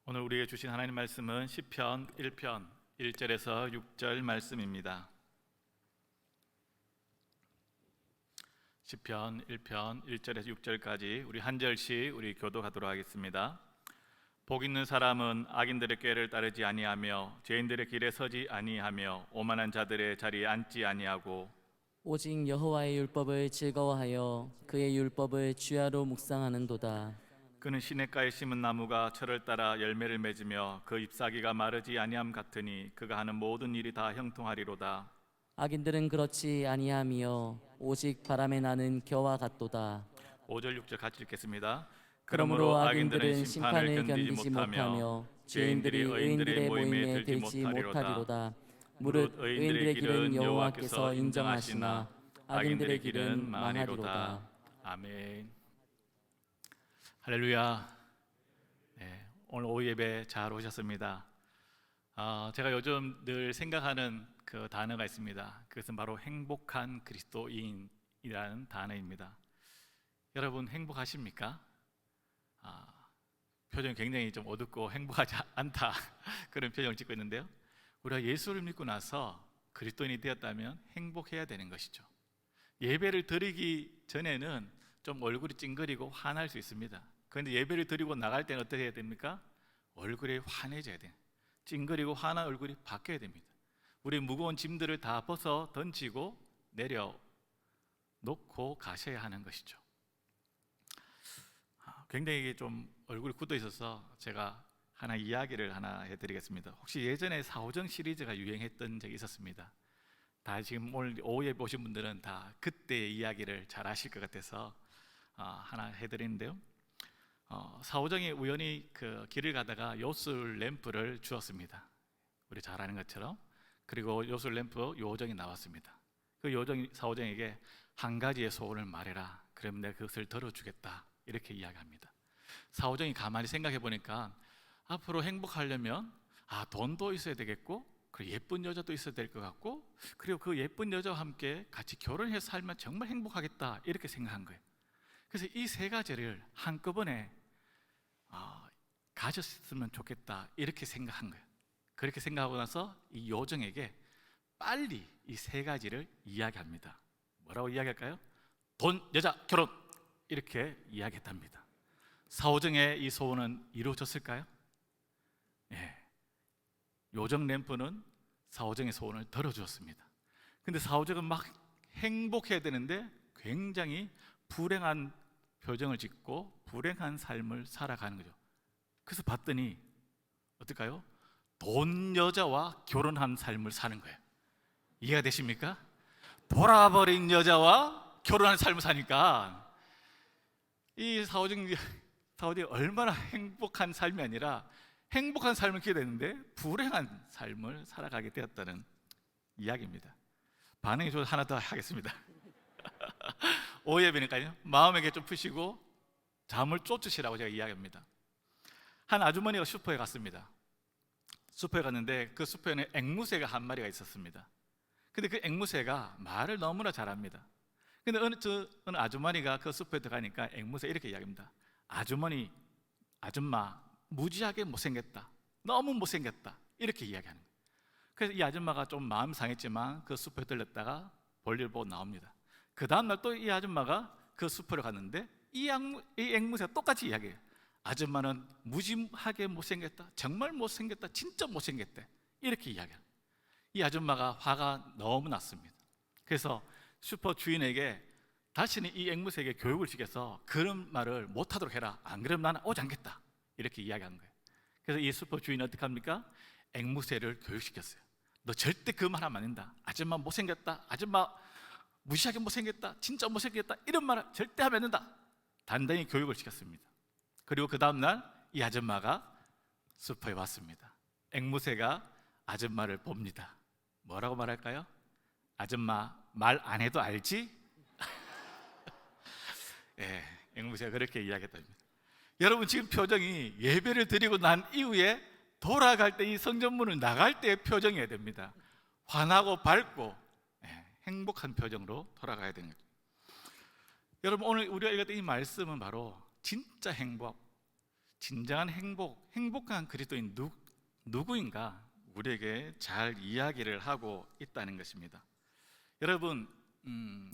오늘 우리에게 주신 하나님 말씀은 시편 1편 1절에서 6절 말씀입니다. 시편 1편 1절에서 6절까지 우리 한 절씩 우리 교독하도록 하겠습니다. 복 있는 사람은 악인들의 꾀를 따르지 아니하며 죄인들의 길에 서지 아니하며 오만한 자들의 자리에 앉지 아니하고 오직 여호와의 율법을 즐거워하여 그의 율법을 주야로 묵상하는도다. 그는 시냇가에 심은 나무가 철을 따라 열매를 맺으며 그 잎사귀가 마르지 아니함 같으니 그가 하는 모든 일이 다 형통하리로다. 악인들은 그렇지 아니하며 오직 바람에 나는 겨와 같도다. 5절 6절 같이 읽겠습니다. 그러므로 악인들은 심판을 견디지 못하며 죄인들이 의인들의 모임에 들지 못하리로다. 무릇 의인들의 길은 여호와께서 인정하시나 악인들의 길은 망하리로다. 아멘. 할렐루야. 네, 오늘 오후 예배 잘 오셨습니다. 제가 요즘 늘 생각하는 그 단어가 있습니다. 그것은 바로 행복한 그리스도인이라는 단어입니다. 여러분 행복하십니까? 표정이 굉장히 좀 어둡고 행복하지 않다 그런 표정을 짓고 있는데요. 우리가 예수를 믿고 나서 그리스도인이 되었다면 행복해야 되는 것이죠. 예배를 드리기 전에는 좀 얼굴이 찡그리고 화날 수 있습니다. 그런데 예배를 드리고 나갈 때는 어떻게 해야 됩니까? 얼굴이 환해져야 돼요. 찡그리고 환한 얼굴이 바뀌어야 됩니다. 우리 무거운 짐들을 다 벗어 던지고 내려놓고 가셔야 하는 것이죠. 굉장히 좀 얼굴이 굳어 있어서 제가 이야기를 하나 해드리겠습니다. 혹시 예전에 사오정 시리즈가 유행했던 적이 있었습니다. 다 지금 오늘 오후에 보신 분들은 다 그때의 이야기를 잘 아실 것 같아서 하나 해드리는데요. 사오정이 우연히 그 길을 가다가 요술 램프를 주었습니다. 우리 잘 아는 것처럼. 그리고 요술 램프 요정이 나왔습니다. 그 요정이 사오정에게 한 가지의 소원을 말해라. 그러면 내가 그것을 들어주겠다. 이렇게 이야기합니다. 사오정이 가만히 생각해 보니까 앞으로 행복하려면 돈도 있어야 되겠고, 그리고 예쁜 여자도 있어야 될 것 같고, 그리고 그 예쁜 여자와 함께 같이 결혼해서 살면 정말 행복하겠다 이렇게 생각한 거예요. 그래서 이 세 가지를 한꺼번에 가졌으면 좋겠다 이렇게 생각한 거예요. 그렇게 생각하고 나서 이 요정에게 빨리 이 세 가지를 이야기합니다. 뭐라고 이야기할까요? 돈, 여자, 결혼 이렇게 이야기했답니다. 사오정의 이 소원은 이루어졌을까요? 네. 요정 램프는 사오정의 소원을 들어주었습니다. 근데 사오정은 막 행복해야 되는데 굉장히 불행한 표정을 짓고 불행한 삶을 살아가는 거죠. 그래서 봤더니 어떨까요? 돈 여자와 결혼한 삶을 사는 거예요. 이해가 되십니까? 돌아버린 여자와 결혼한 삶을 사니까 이 사오정이 얼마나 행복한 삶이 아니라 행복한 삶을 기게 되는데 불행한 삶을 살아가게 되었다는 이야기입니다. 반응이 좀 하나 더 하겠습니다. 오예배니까요. 마음에게 좀 푸시고 잠을 쫓으시라고 제가 이야기합니다. 한 아주머니가 슈퍼에 갔습니다. 슈퍼에 갔는데 그 슈퍼에는 앵무새가 한 마리가 있었습니다. 근데 그 앵무새가 말을 너무나 잘합니다. 근데 어느 아주머니가 그 슈퍼에 들어가니까 앵무새 이렇게 이야기합니다. 아줌마 무지하게 못생겼다. 너무 못생겼다. 이렇게 이야기하는 거예요. 그래서 이 아줌마가 좀 마음 상했지만 그 슈퍼에 들렸다가 볼일 보고 나옵니다. 그 다음날 또 이 아줌마가 그 슈퍼를 갔는데 이 앵무새가 똑같이 이야기해요. 아줌마는 무지하게 못생겼다. 정말 못생겼다. 진짜 못생겼대. 이렇게 이야기해요. 이 아줌마가 화가 너무 났습니다. 그래서 슈퍼 주인에게 다시는 이 앵무새에게 교육을 시켜서 그런 말을 못하도록 해라. 안 그러면 나는 오지 않겠다. 이렇게 이야기하는 거예요. 그래서 이 슈퍼 주인이 어떻게 합니까? 앵무새를 교육시켰어요. 너 절대 그 말 하면 안 된다. 아줌마 못생겼다. 아줌마 무시하게 못생겼다. 진짜 못생겼다. 이런 말 절대 하면 안 된다. 단단히 교육을 시켰습니다. 그리고 그 다음날 이 아줌마가 슈퍼에 왔습니다. 앵무새가 아줌마를 봅니다. 뭐라고 말할까요? 아줌마 말 안 해도 알지? 예, 앵무새가 그렇게 이야기했답니다. 여러분 지금 표정이 예배를 드리고 난 이후에 돌아갈 때 이 성전문을 나갈 때의 표정이어야 됩니다. 환하고 밝고 행복한 표정으로 돌아가야 되는 거죠. 여러분 오늘 우리가 읽었던 이 말씀은 바로 진짜 행복, 진정한 행복한 그리스도인 누구인가 우리에게 잘 이야기를 하고 있다는 것입니다. 여러분,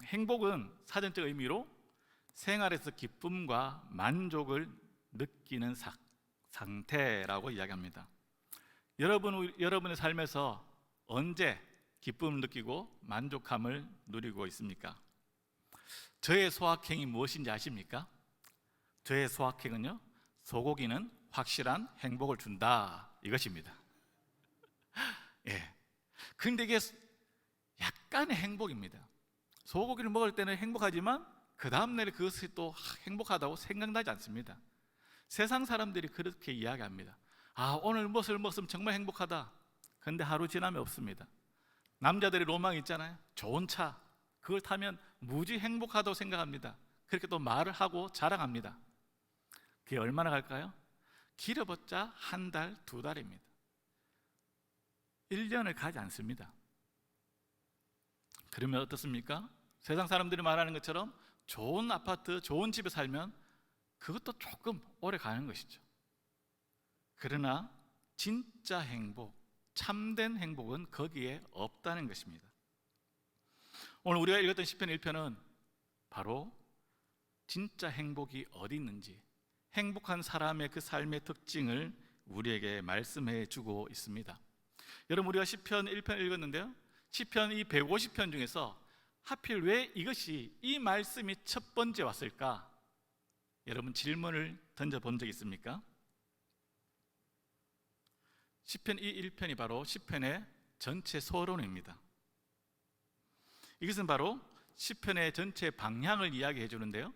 행복은 사전적 의미로 생활에서 기쁨과 만족을 느끼는 상태라고 이야기합니다. 여러분의 삶에서 언제 기쁨을 느끼고 만족함을 누리고 있습니까? 저의 소확행이 무엇인지 아십니까? 저의 소확행은요, 소고기는 확실한 행복을 준다, 이것입니다. 예. 근데 이게 약간의 행복입니다. 소고기를 먹을 때는 행복하지만 그 다음날에 그것이 또 행복하다고 생각나지 않습니다. 세상 사람들이 그렇게 이야기합니다. 오늘 무엇을 먹으면 정말 행복하다. 근데 하루 지나면 없습니다. 남자들의 로망이 있잖아요. 좋은 차, 그걸 타면 무지 행복하다고 생각합니다. 그렇게 또 말을 하고 자랑합니다. 그게 얼마나 갈까요? 길어봤자 한 달, 두 달입니다. 1년을 가지 않습니다. 그러면 어떻습니까? 세상 사람들이 말하는 것처럼 좋은 아파트, 좋은 집에 살면 그것도 조금 오래 가는 것이죠. 그러나 진짜 행복, 참된 행복은 거기에 없다는 것입니다. 오늘 우리가 읽었던 시편 1편은 바로 진짜 행복이 어디 있는지, 행복한 사람의 그 삶의 특징을 우리에게 말씀해 주고 있습니다. 여러분, 우리가 시편 1편 읽었는데요, 시편 이 150편 중에서 하필 왜 이 말씀이 첫 번째 왔을까? 여러분, 질문을 던져본 적 있습니까? 시편 이 1편이 바로 시편의 전체 서론입니다. 이것은 바로 시편의 전체 방향을 이야기해 주는데요,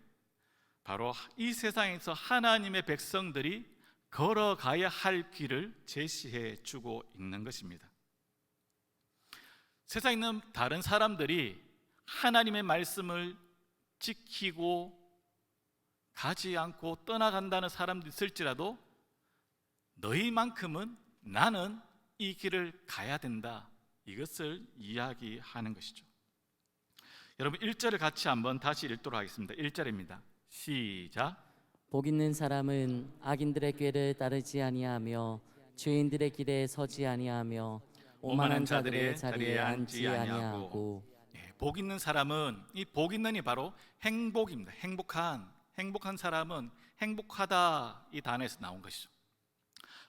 바로 이 세상에서 하나님의 백성들이 걸어가야 할 길을 제시해 주고 있는 것입니다. 세상에 있는 다른 사람들이 하나님의 말씀을 지키고 가지 않고 떠나간다는 사람들이 있을지라도 너희만큼은 나는 이 길을 가야 된다, 이것을 이야기하는 것이죠. 여러분, 1절을 같이 한번 다시 읽도록 하겠습니다. 1절입니다. 시작. 복 있는 사람은 악인들의 꾀를 따르지 아니하며 죄인들의 길에 서지 아니하며 오만한 자들의 자리에 앉지 아니하고. 복 있는 사람은, 이 복 있는이 바로 행복입니다. 행복한 사람은 행복하다, 이 단어에서 나온 것이죠.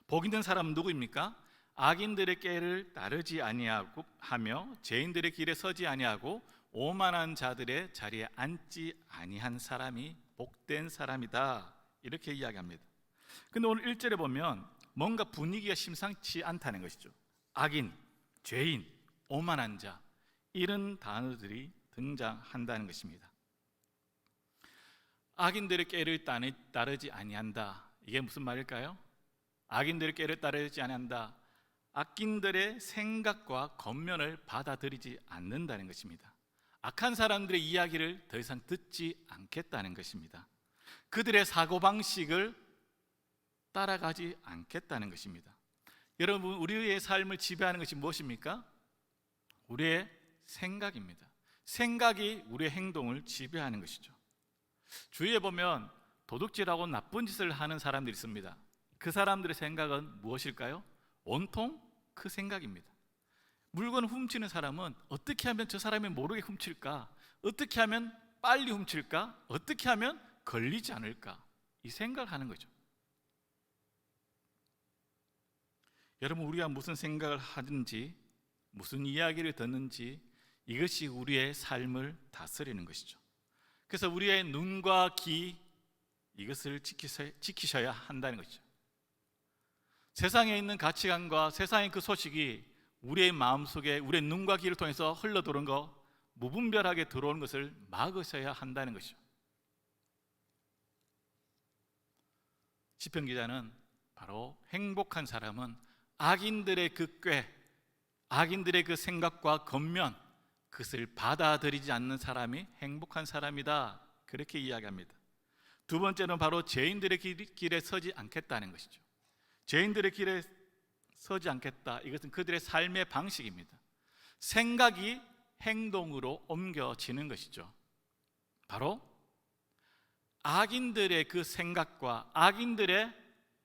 복 있는 사람은 누구입니까? 악인들의 꾀를 따르지 아니하고 하며 죄인들의 길에 서지 아니하고 오만한 자들의 자리에 앉지 아니한 사람이 복된 사람이다, 이렇게 이야기합니다. 근데 오늘 1절에 보면 뭔가 분위기가 심상치 않다는 것이죠. 악인, 죄인, 오만한 자, 이런 단어들이 등장한다는 것입니다. 악인들의 꾀를 따르지 아니한다, 이게 무슨 말일까요? 악인들의 꾀를 따르지 아니한다, 악인들의 생각과 겉면을 받아들이지 않는다는 것입니다. 악한 사람들의 이야기를 더 이상 듣지 않겠다는 것입니다. 그들의 사고방식을 따라가지 않겠다는 것입니다. 여러분, 우리의 삶을 지배하는 것이 무엇입니까? 우리의 생각입니다. 생각이 우리의 행동을 지배하는 것이죠. 주위에 보면 도둑질하고 나쁜 짓을 하는 사람들이 있습니다. 그 사람들의 생각은 무엇일까요? 온통 그 생각입니다. 물건을 훔치는 사람은 어떻게 하면 저 사람이 모르게 훔칠까? 어떻게 하면 빨리 훔칠까? 어떻게 하면 걸리지 않을까? 이 생각을 하는 거죠. 여러분, 우리가 무슨 생각을 하든지 무슨 이야기를 듣는지 이것이 우리의 삶을 다스리는 것이죠. 그래서 우리의 눈과 귀, 이것을 지키셔야 한다는 것이죠. 세상에 있는 가치관과 세상의 그 소식이 우리의 마음속에 우리의 눈과 귀를 통해서 흘러들어오는 거, 무분별하게 들어오는 것을 막으셔야 한다는 것이죠. 시편 기자는 바로 행복한 사람은 악인들의 그 꾀, 악인들의 그 생각과 겉면, 그것을 받아들이지 않는 사람이 행복한 사람이다, 그렇게 이야기합니다. 두 번째는 바로 죄인들의 길에 서지 않겠다는 것이죠. 죄인들의 길에 서지 않겠다, 이것은 그들의 삶의 방식입니다. 생각이 행동으로 옮겨지는 것이죠. 바로 악인들의 그 생각과 악인들의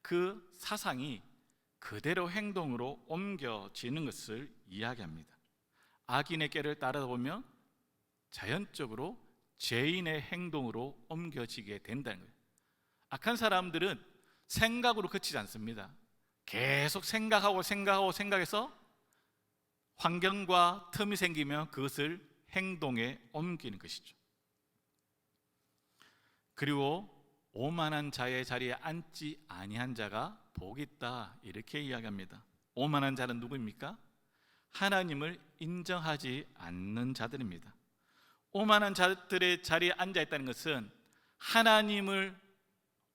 그 사상이 그대로 행동으로 옮겨지는 것을 이야기합니다. 악인의 꾀를 따르다 보면 자연적으로 죄인의 행동으로 옮겨지게 된다는 거예요. 악한 사람들은 생각으로 그치지 않습니다. 계속 생각해서 환경과 틈이 생기면 그것을 행동에 옮기는 것이죠. 그리고 오만한 자의 자리에 앉지 아니한 자가 복이 있다, 이렇게 이야기합니다. 오만한 자는 누구입니까? 하나님을 인정하지 않는 자들입니다. 오만한 자들의 자리에 앉아 있다는 것은 하나님을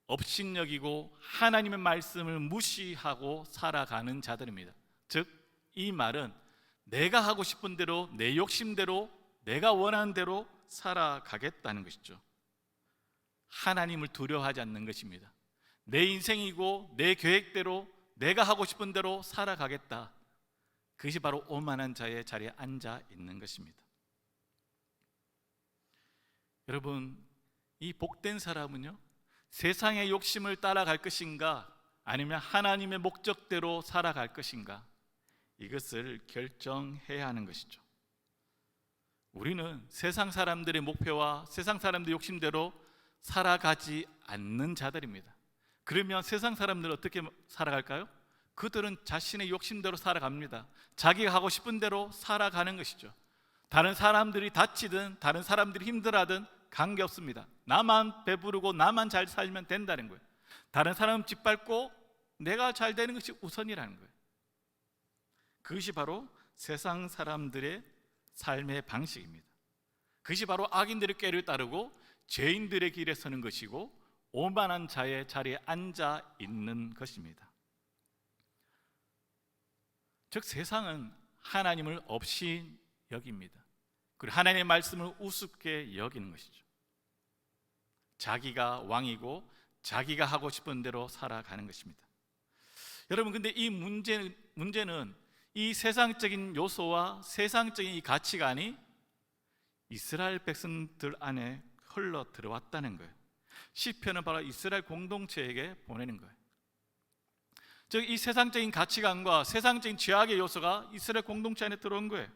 업신여기고 하나님의 말씀을 무시하고 살아가는 자들입니다. 즉, 이 말은 내가 하고 싶은 대로, 내 욕심대로, 내가 원하는 대로 살아가겠다는 것이죠. 하나님을 두려워하지 않는 것입니다. 내 인생이고 내 계획대로 내가 하고 싶은 대로 살아가겠다. 그것이 바로 오만한 자의 자리에 앉아 있는 것입니다. 여러분, 이 복된 사람은요, 세상의 욕심을 따라갈 것인가, 아니면 하나님의 목적대로 살아갈 것인가, 이것을 결정해야 하는 것이죠. 우리는 세상 사람들의 목표와 세상 사람들의 욕심대로 살아가지 않는 자들입니다. 그러면 세상 사람들은 어떻게 살아갈까요? 그들은 자신의 욕심대로 살아갑니다. 자기가 하고 싶은 대로 살아가는 것이죠. 다른 사람들이 다치든 다른 사람들이 힘들어하든 관계없습니다. 나만 배부르고 나만 잘 살면 된다는 거예요. 다른 사람은 짓밟고 내가 잘 되는 것이 우선이라는 거예요. 그것이 바로 세상 사람들의 삶의 방식입니다. 그것이 바로 악인들의 꾀를 따르고 죄인들의 길에 서는 것이고 오만한 자의 자리에 앉아 있는 것입니다. 즉, 세상은 하나님을 없이 여깁니다. 그리고 하나님의 말씀을 우습게 여기는 것이죠. 자기가 왕이고 자기가 하고 싶은 대로 살아가는 것입니다. 여러분, 근데 이 문제는 이 세상적인 요소와 세상적인 이 가치관이 이스라엘 백성들 안에 흘러 들어왔다는 거예요. 시편은 바로 이스라엘 공동체에게 보내는 거예요. 즉, 이 세상적인 가치관과 세상적인 죄악의 요소가 이스라엘 공동체 안에 들어온 거예요.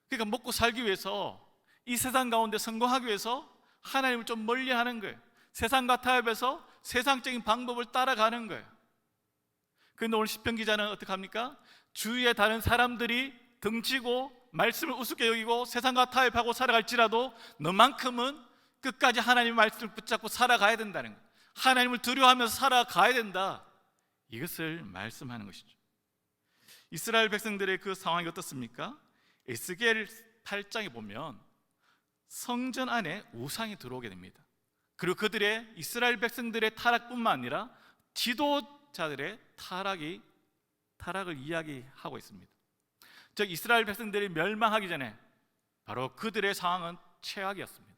그러니까 먹고 살기 위해서, 이 세상 가운데 성공하기 위해서 하나님을 좀 멀리하는 거예요. 세상과 타협해서 세상적인 방법을 따라가는 거예요. 그런데 오늘 시편 기자는 어떻게 합니까? 주위에 다른 사람들이 등지고 말씀을 우습게 여기고 세상과 타협하고 살아갈지라도 너만큼은 끝까지 하나님의 말씀을 붙잡고 살아가야 된다는 거예요. 하나님을 두려워하면서 살아가야 된다, 이것을 말씀하는 것이죠. 이스라엘 백성들의 그 상황이 어떻습니까? 에스겔 8장에 보면 성전 안에 우상이 들어오게 됩니다. 그리고 그들의 이스라엘 백성들의 타락뿐만 아니라 지도자들의 타락을 이야기하고 있습니다. 즉, 이스라엘 백성들이 멸망하기 전에 바로 그들의 상황은 최악이었습니다.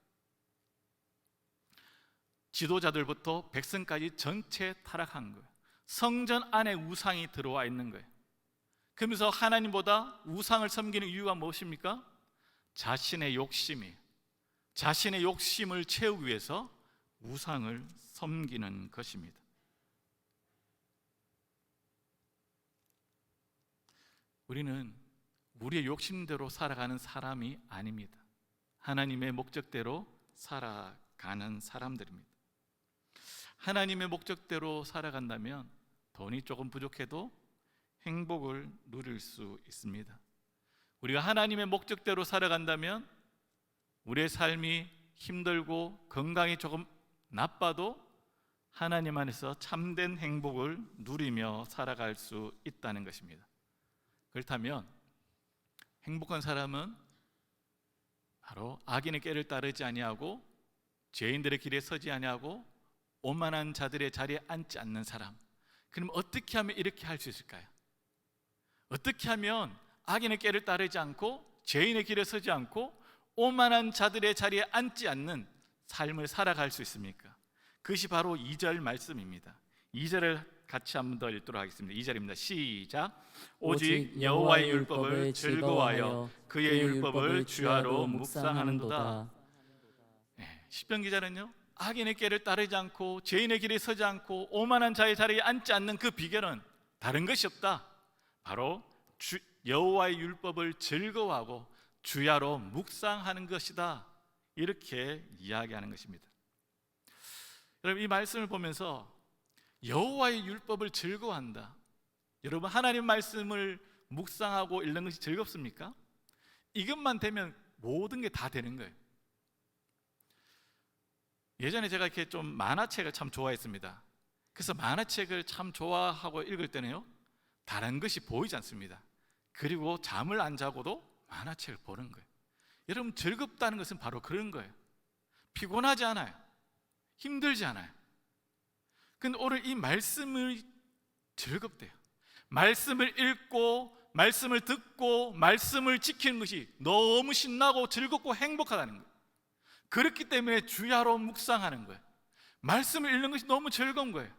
지도자들부터 백성까지 전체 타락한 거예요. 성전 안에 우상이 들어와 있는 거예요. 그러면서 하나님보다 우상을 섬기는 이유가 무엇입니까? 자신의 욕심을 채우기 위해서 우상을 섬기는 것입니다. 우리는 우리의 욕심대로 살아가는 사람이 아닙니다. 하나님의 목적대로 살아가는 사람들입니다. 하나님의 목적대로 살아간다면 돈이 조금 부족해도 행복을 누릴 수 있습니다. 우리가 하나님의 목적대로 살아간다면 우리의 삶이 힘들고 건강이 조금 나빠도 하나님 안에서 참된 행복을 누리며 살아갈 수 있다는 것입니다. 그렇다면 행복한 사람은 바로 악인의 꾀를 따르지 아니하고 죄인들의 길에 서지 아니하고 오만한 자들의 자리에 앉지 않는 사람. 그럼 어떻게 하면 이렇게 할 수 있을까요? 어떻게 하면 악인의 꾀를 따르지 않고 죄인의 길에 서지 않고 오만한 자들의 자리에 앉지 않는 삶을 살아갈 수 있습니까? 그것이 바로 2절 말씀입니다. 2절을 같이 한 번 더 읽도록 하겠습니다. 2절입니다. 시작. 오직 여호와의 율법을 즐거워하여 그의 율법을 주야로 묵상하는도다. 시편 기자는요, 악인의 길을 따르지 않고 죄인의 길에 서지 않고 오만한 자의 자리에 앉지 않는 그 비결은 다른 것이 없다. 바로 여호와의 율법을 즐거워하고 주야로 묵상하는 것이다. 이렇게 이야기하는 것입니다. 여러분, 이 말씀을 보면서 여호와의 율법을 즐거워한다. 여러분, 하나님 말씀을 묵상하고 읽는 것이 즐겁습니까? 이것만 되면 모든 게 다 되는 거예요. 예전에 제가 이렇게 좀 만화책을 참 좋아했습니다. 그래서 만화책을 참 좋아하고 읽을 때는요, 다른 것이 보이지 않습니다. 그리고 잠을 안 자고도 만화책을 보는 거예요. 여러분, 즐겁다는 것은 바로 그런 거예요. 피곤하지 않아요. 힘들지 않아요. 근데 오늘 이 말씀을 즐겁대요. 말씀을 읽고 말씀을 듣고 말씀을 지키는 것이 너무 신나고 즐겁고 행복하다는 거예요. 그렇기 때문에 주야로 묵상하는 거예요. 말씀을 읽는 것이 너무 즐거운 거예요.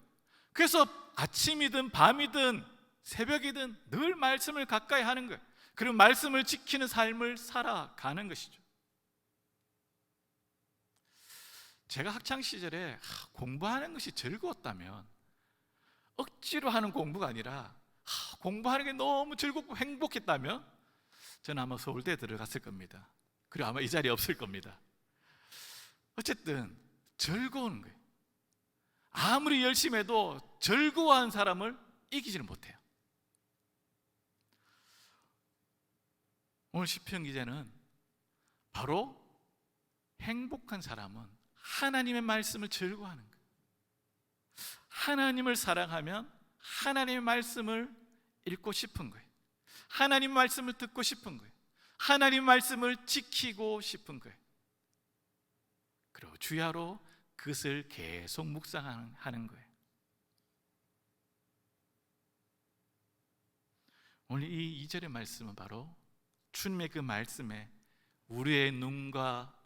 그래서 아침이든 밤이든 새벽이든 늘 말씀을 가까이 하는 거예요. 그리고 말씀을 지키는 삶을 살아가는 것이죠. 제가 학창시절에 공부하는 것이 즐거웠다면, 억지로 하는 공부가 아니라 공부하는 게 너무 즐겁고 행복했다면 저는 아마 서울대에 들어갔을 겁니다. 그리고 아마 이 자리에 없을 겁니다. 어쨌든 즐거운 거예요. 아무리 열심히 해도 즐거워하는 사람을 이기지는 못해요. 오늘 시편 기자는 바로 행복한 사람은 하나님의 말씀을 즐거워하는 거예요. 하나님을 사랑하면 하나님의 말씀을 읽고 싶은 거예요. 하나님 말씀을 듣고 싶은 거예요. 하나님 말씀을 지키고 싶은 거예요. 그리고 주야로 그것을 계속 묵상하는 거예요. 오늘 이 2절의 말씀은 바로 주님의 그 말씀에 우리의 눈과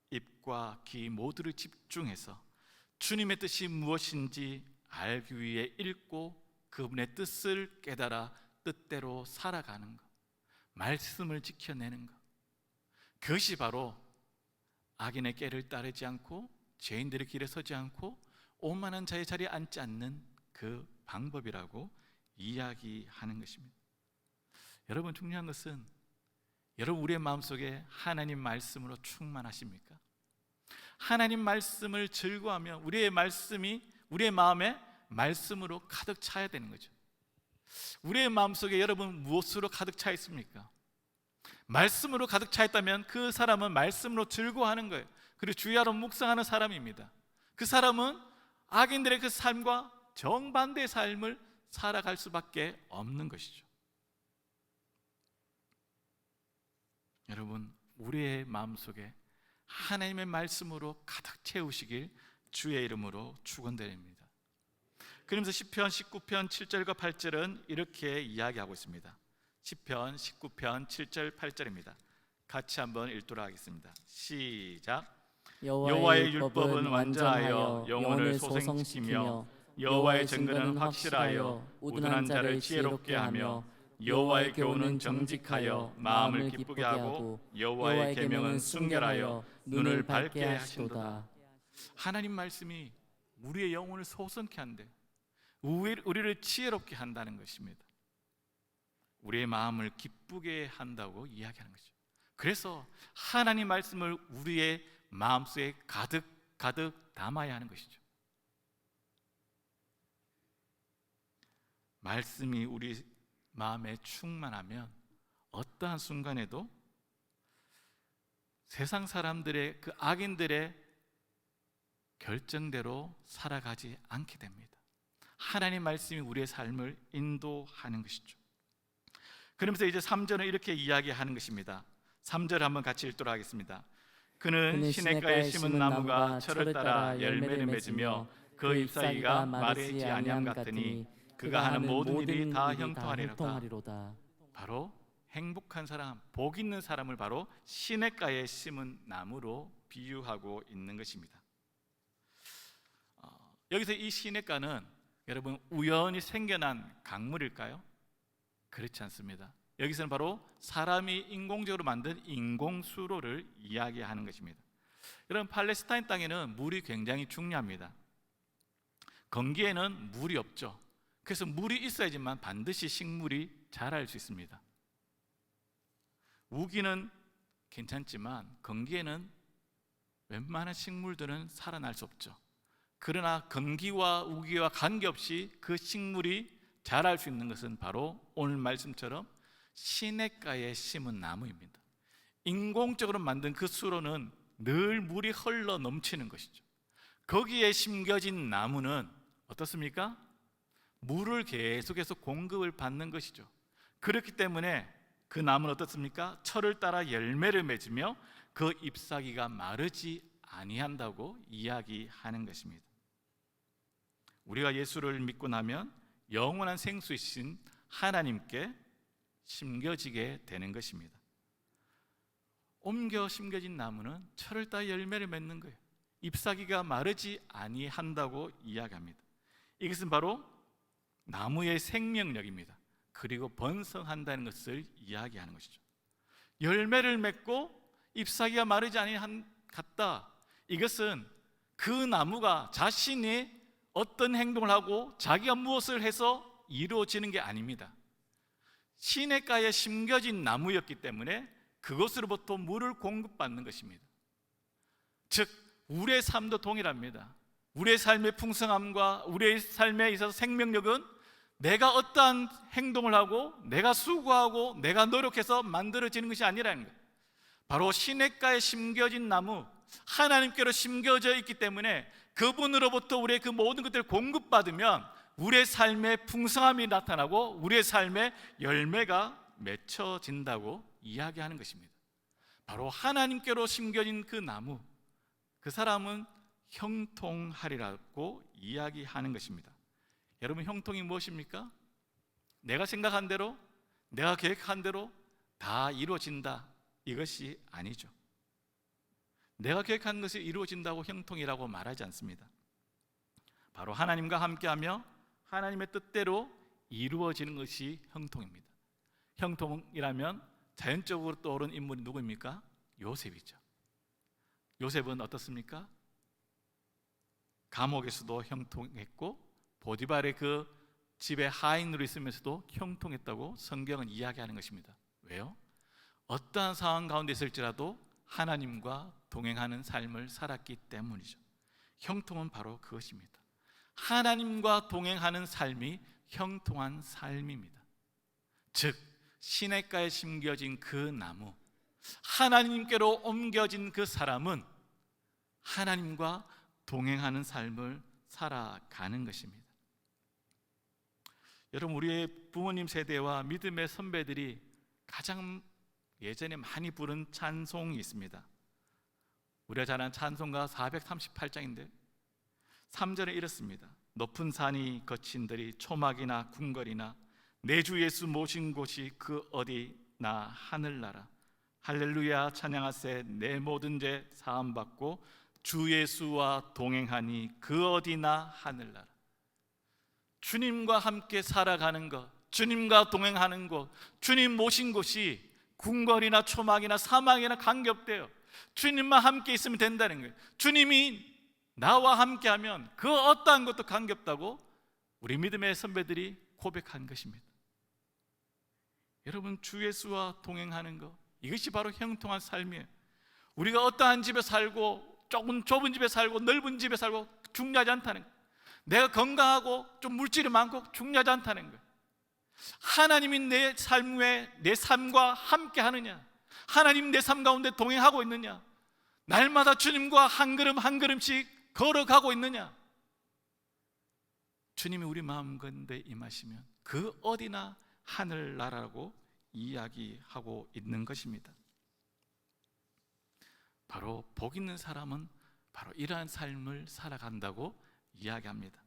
입과 귀 모두를 집중해서 주님의 뜻이 무엇인지 알기 위해 읽고 그분의 뜻을 깨달아 뜻대로 살아가는 것, 말씀을 지켜내는 것, 그것이 바로 악인의 꾀를 따르지 않고 죄인들의 길에 서지 않고 오만한 자의 자리에 앉지 않는 그 방법이라고 이야기하는 것입니다. 여러분, 중요한 것은 여러분 우리의 마음속에 하나님 말씀으로 충만하십니까? 하나님 말씀을 즐거워하며 우리의 말씀이 우리의 마음에 말씀으로 가득 차야 되는 거죠. 우리의 마음속에 여러분 무엇으로 가득 차 있습니까? 말씀으로 가득 차 있다면 그 사람은 말씀으로 즐거워하는 거예요. 그리고 주야로 묵상하는 사람입니다. 그 사람은 악인들의 그 삶과 정반대의 삶을 살아갈 수밖에 없는 것이죠. 여러분, 우리의 마음속에 하나님의 말씀으로 가득 채우시길 주의 이름으로 축원드립니다. 그러면서 시편 19편 7절과 8절은 이렇게 이야기하고 있습니다. 시편 19편 7절 8절입니다. 같이 한번 읽도록 하겠습니다. 시작. 여호와의 율법은 완전하여 영혼을 소생시키며 여호와의 증거는 확실하여 우둔한 자를 지혜롭게 하며 여호와의 교훈은 정직하여 마음을 기쁘게 하고 여호와의 계명은 순결하여 눈을 밝게 하신도다. 하나님 말씀이 우리의 영혼을 소성케 한대, 우리를 지혜롭게 한다는 것입니다. 우리의 마음을 기쁘게 한다고 이야기하는 거죠. 그래서 하나님 말씀을 우리의 마음속에 가득 담아야 하는 것이죠. 말씀이 우리 마음에 충만하면 어떠한 순간에도 세상 사람들의 그 악인들의 결정대로 살아가지 않게 됩니다. 하나님 말씀이 우리의 삶을 인도하는 것이죠. 그러면서 이제 3절은 이렇게 이야기하는 것입니다. 3절 한번 같이 읽도록 하겠습니다. 그는 시냇가에 심은 나무가 철을 따라 열매를 맺으며 그 잎사귀가 마르지 아니함 같으니 그가 하는 모든 일이 다 형통하리로다. 바로 행복한 사람, 복 있는 사람을 바로 시냇가에 심은 나무로 비유하고 있는 것입니다. 여기서 이 시냇가는 여러분 우연히 생겨난 강물일까요? 그렇지 않습니다. 여기서는 바로 사람이 인공적으로 만든 인공수로를 이야기하는 것입니다. 여러분, 팔레스타인 땅에는 물이 굉장히 중요합니다. 건기에는 물이 없죠. 그래서 물이 있어야지만 반드시 식물이 자랄 수 있습니다. 우기는 괜찮지만 건기에는 웬만한 식물들은 살아날 수 없죠. 그러나 건기와 우기와 관계없이 그 식물이 자랄 수 있는 것은 바로 오늘 말씀처럼 시냇가에 심은 나무입니다. 인공적으로 만든 그 수로는 늘 물이 흘러 넘치는 것이죠. 거기에 심겨진 나무는 어떻습니까? 물을 계속해서 공급을 받는 것이죠. 그렇기 때문에 그 나무는 어떻습니까? 철을 따라 열매를 맺으며 그 잎사귀가 마르지 아니한다고 이야기하는 것입니다. 우리가 예수를 믿고 나면 영원한 생수이신 하나님께 심겨지게 되는 것입니다. 옮겨 심겨진 나무는 철을 따라 열매를 맺는 거예요. 잎사귀가 마르지 아니한다고 이야기합니다. 이것은 바로 나무의 생명력입니다. 그리고 번성한다는 것을 이야기하는 것이죠. 열매를 맺고 잎사귀가 마르지 아니한다. 이것은 그 나무가 자신이 어떤 행동을 하고 자기가 무엇을 해서 이루어지는 게 아닙니다. 시냇가에 심겨진 나무였기 때문에 그것으로부터 물을 공급받는 것입니다. 즉 우리의 삶도 동일합니다. 우리의 삶의 풍성함과 우리의 삶에 있어서 생명력은 내가 어떠한 행동을 하고 내가 수고하고 내가 노력해서 만들어지는 것이 아니라는 거예요. 바로 시냇가에 심겨진 나무, 하나님께로 심겨져 있기 때문에 그분으로부터 우리의 그 모든 것들을 공급받으면 우리의 삶에 풍성함이 나타나고 우리의 삶에 열매가 맺혀진다고 이야기하는 것입니다. 바로 하나님께로 심겨진 그 나무, 그 사람은 형통하리라고 이야기하는 것입니다. 여러분, 형통이 무엇입니까? 내가 생각한 대로, 내가 계획한 대로 다 이루어진다, 이것이 아니죠. 내가 계획한 것이 이루어진다고 형통이라고 말하지 않습니다. 바로 하나님과 함께하며 하나님의 뜻대로 이루어지는 것이 형통입니다. 형통이라면 자연적으로 떠오른 인물이 누구입니까? 요셉이죠. 요셉은 어떻습니까? 감옥에서도 형통했고 보디발의 그 집에 하인으로 있으면서도 형통했다고 성경은 이야기하는 것입니다. 왜요? 어떠한 상황 가운데 있을지라도 하나님과 동행하는 삶을 살았기 때문이죠. 형통은 바로 그것입니다. 하나님과 동행하는 삶이 형통한 삶입니다. 즉 시냇가에 심겨진 그 나무, 하나님께로 옮겨진 그 사람은 하나님과 동행하는 삶을 살아가는 것입니다. 여러분, 우리의 부모님 세대와 믿음의 선배들이 가장 예전에 많이 부른 찬송이 있습니다. 우리가 잘 아는 찬송가 438장인데 3절에 이렇습니다. 높은 산이 거친들이 초막이나 궁궐이나 내 주 예수 모신 곳이 그 어디나 하늘나라 할렐루야 찬양하세 내 모든 죄 사함받고 주 예수와 동행하니 그 어디나 하늘나라. 주님과 함께 살아가는 것, 주님과 동행하는 곳, 주님 모신 곳이 궁궐이나 초막이나 사막이나 관계없대요. 주님만 함께 있으면 된다는 거예요. 주님이 나와 함께하면 그 어떠한 것도 관계없다고 우리 믿음의 선배들이 고백한 것입니다. 여러분, 주 예수와 동행하는 것, 이것이 바로 형통한 삶이에요. 우리가 어떠한 집에 살고 조금 좁은 집에 살고 넓은 집에 살고 중요하지 않다는 거예요. 내가 건강하고 좀 물질이 많고 중요하지 않다는 거예요. 하나님이 내 삶과 함께 하느냐, 하나님 내 삶 가운데 동행하고 있느냐, 날마다 주님과 한 걸음 한 걸음씩 걸어가고 있느냐, 주님이 우리 마음 가운데 임하시면 그 어디나 하늘나라라고 이야기하고 있는 것입니다. 바로 복 있는 사람은 바로 이러한 삶을 살아간다고 이야기합니다.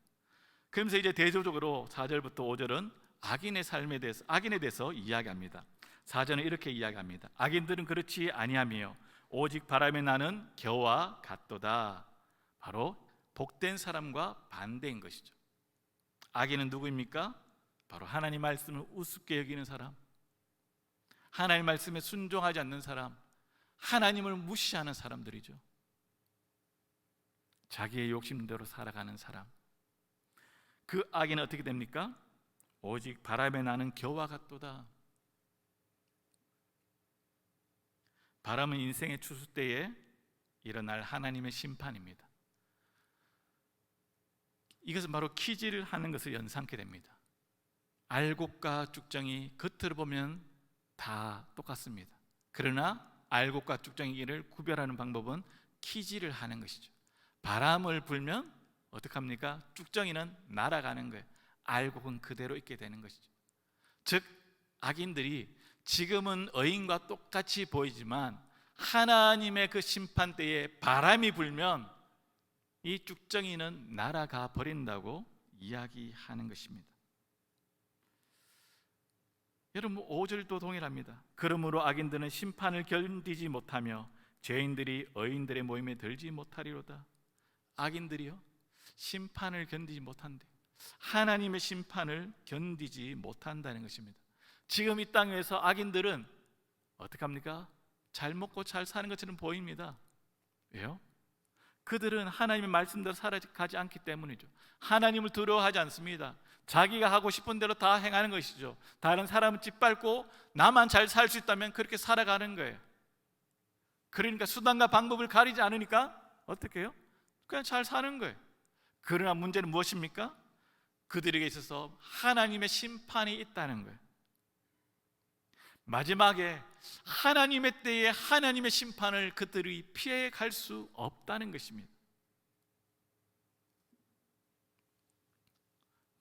그러면서 이제 대조적으로 4절부터 5절은 악인의 삶에 대해서, 악인에 대해서 이야기합니다. 4절은 이렇게 이야기합니다. 악인들은 그렇지 아니하며 오직 바람에 나는 겨와 같도다. 바로 복된 사람과 반대인 것이죠. 악인은 누구입니까? 바로 하나님 말씀을 우습게 여기는 사람, 하나님 말씀에 순종하지 않는 사람, 하나님을 무시하는 사람들이죠. 자기의 욕심대로 살아가는 사람, 그 악인은 어떻게 됩니까? 오직 바람에 나는 겨와 같도다. 바람은 인생의 추수 때에 일어날 하나님의 심판입니다. 이것은 바로 키질을 하는 것을 연상케 됩니다. 알곡과 쭉정이 겉으로 보면 다 똑같습니다. 그러나 알곡과 쭉정이를 구별하는 방법은 키질을 하는 것이죠. 바람을 불면 어떻게 합니까? 쭉정이는 날아가는 거예요. 알곡은 그대로 있게 되는 것이죠. 즉 악인들이 지금은 의인과 똑같이 보이지만 하나님의 그 심판 때에 바람이 불면 이 쭉정이는 날아가 버린다고 이야기하는 것입니다. 여러분 5절도 동일합니다. 그러므로 악인들은 심판을 견디지 못하며 죄인들이 의인들의 모임에 들지 못하리로다. 악인들이요, 심판을 견디지 못한대. 하나님의 심판을 견디지 못한다는 것입니다. 지금 이 땅에서 악인들은 어떻게 합니까? 잘 먹고 잘 사는 것처럼 보입니다. 왜요? 그들은 하나님의 말씀대로 살아가지 않기 때문이죠. 하나님을 두려워하지 않습니다. 자기가 하고 싶은 대로 다 행하는 것이죠. 다른 사람은 짓밟고 나만 잘 살 수 있다면 그렇게 살아가는 거예요. 그러니까 수단과 방법을 가리지 않으니까 어떻게 해요? 그냥 잘 사는 거예요. 그러나 문제는 무엇입니까? 그들에게 있어서 하나님의 심판이 있다는 거예요. 마지막에 하나님의 때에 하나님의 심판을 그들이 피해 갈 수 없다는 것입니다.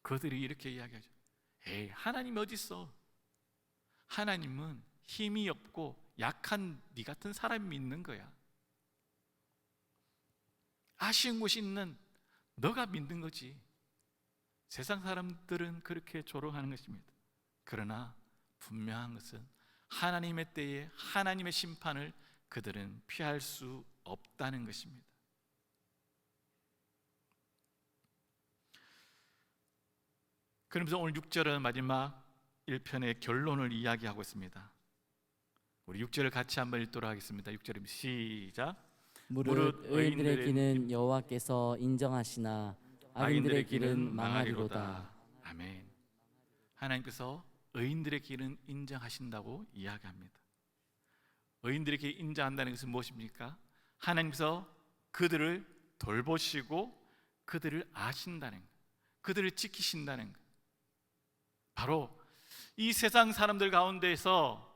그들이 이렇게 이야기하죠. 에이, 하나님이 어디 있어? 하나님은 힘이 없고 약한 네 같은 사람이 믿는 거야. 아쉬운 곳이 있는 너가 믿는 거지. 세상 사람들은 그렇게 조롱하는 것입니다. 그러나 분명한 것은 하나님의 때에 하나님의 심판을 그들은 피할 수 없다는 것입니다. 그러면서 오늘 6절은 마지막 1편의 결론을 이야기하고 있습니다. 우리 6절을 같이 한번 읽도록 하겠습니다. 6절입니다. 시작. 무릇 의인들의 길은 여호와께서 인정하시나 악인들의 길은 망하리로다. 아멘. 하나님께서 의인들의 길은 인정하신다고 이야기합니다. 의인들의 길 인정한다는 것은 무엇입니까? 하나님께서 그들을 돌보시고 그들을 아신다는 것, 그들을 지키신다는 것. 바로 이 세상 사람들 가운데에서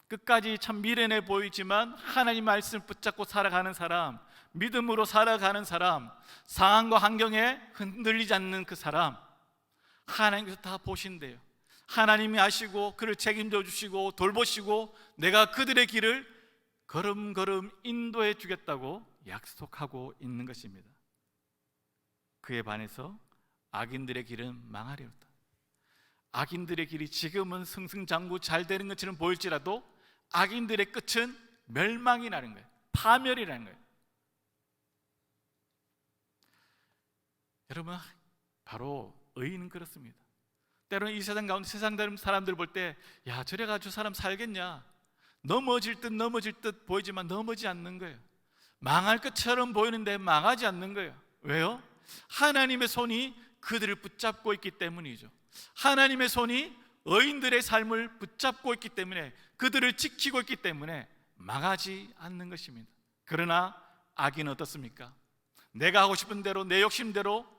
끝까지 참 미련해 보이지만 하나님 말씀을 붙잡고 살아가는 사람, 믿음으로 살아가는 사람, 상황과 환경에 흔들리지 않는 그 사람, 하나님께서 다 보신대요. 하나님이 아시고 그를 책임져 주시고 돌보시고 내가 그들의 길을 걸음걸음 인도해 주겠다고 약속하고 있는 것입니다. 그에 반해서 악인들의 길은 망하리로다. 악인들의 길이 지금은 승승장구 잘 되는 것처럼 보일지라도 악인들의 끝은 멸망이라는 거예요. 파멸이라는 거예요. 여러분, 바로 의인은 그렇습니다. 때로는 이 세상 가운데 세상 사람들 볼 때, 야, 저래가지고 사람 살겠냐? 넘어질 듯 보이지만 넘어지지 않는 거예요. 망할 것처럼 보이는데 망하지 않는 거예요. 왜요? 하나님의 손이 그들을 붙잡고 있기 때문이죠. 하나님의 손이 의인들의 삶을 붙잡고 있기 때문에, 그들을 지키고 있기 때문에 망하지 않는 것입니다. 그러나 악인은 어떻습니까? 내가 하고 싶은 대로 내 욕심대로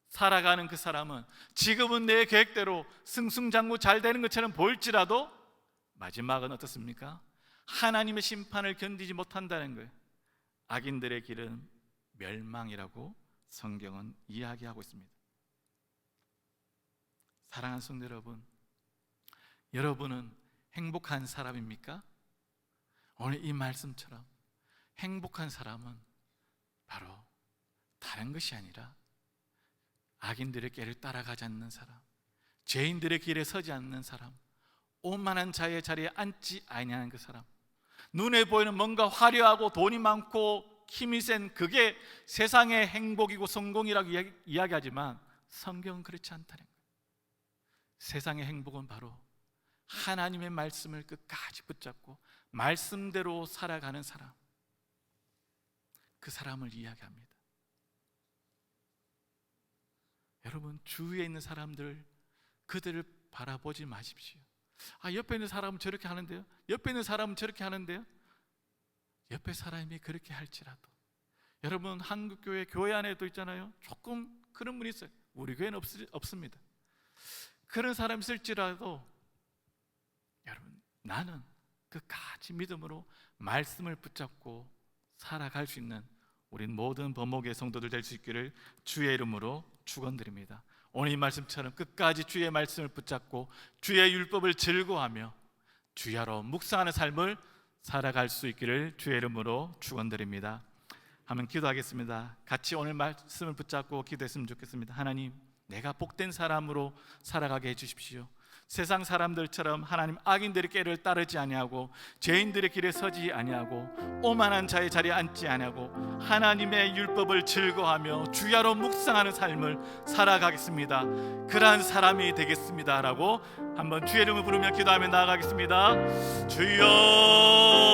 살아가는 그 사람은 지금은 내 계획대로 승승장구 잘 되는 것처럼 보일지라도 마지막은 어떻습니까? 하나님의 심판을 견디지 못한다는 거예요. 악인들의 길은 멸망이라고 성경은 이야기하고 있습니다. 사랑하는 성도 여러분, 여러분은 행복한 사람입니까? 오늘 이 말씀처럼 행복한 사람은 바로 다른 것이 아니라 악인들의 길을 따라가지 않는 사람, 죄인들의 길에 서지 않는 사람, 오만한 자의 자리에 앉지 아니하는 그 사람, 눈에 보이는 뭔가 화려하고 돈이 많고 힘이 센 그게 세상의 행복이고 성공이라고 이야기하지만 성경은 그렇지 않다는 거예요. 세상의 행복은 바로 하나님의 말씀을 끝까지 붙잡고 말씀대로 살아가는 사람, 그 사람을 이야기합니다. 여러분, 주위에 있는 사람들, 그들을 바라보지 마십시오. 옆에 있는 사람은 저렇게 하는데요, 옆에 있는 사람은 저렇게 하는데요. 옆에 사람이 그렇게 할지라도, 여러분, 한국교회 교회 안에도 있잖아요, 조금 그런 분이 있어요. 우리 교회는 없습니다. 그런 사람이 있을지라도 여러분, 나는 끝까지 믿음으로 말씀을 붙잡고 살아갈 수 있는 우린 모든 범목의 성도들 될 수 있기를 주의 이름으로 축원드립니다. 오늘 이 말씀처럼 끝까지 주의 말씀을 붙잡고 주의 율법을 즐거워하며 주야로 묵상하는 삶을 살아갈 수 있기를 주의 이름으로 축원드립니다. 한번 기도하겠습니다. 같이 오늘 말씀을 붙잡고 기도했으면 좋겠습니다. 하나님, 내가 복된 사람으로 살아가게 해주십시오. 세상 사람들처럼 하나님, 악인들의 길을 따르지 아니하고 죄인들의 길에 서지 아니하고 오만한 자의 자리에 앉지 아니하고 하나님의 율법을 즐거워하며 주야로 묵상하는 삶을 살아가겠습니다. 그러한 사람이 되겠습니다 라고 한번 주의 이름을 부르며 기도하며 나아가겠습니다. 주여.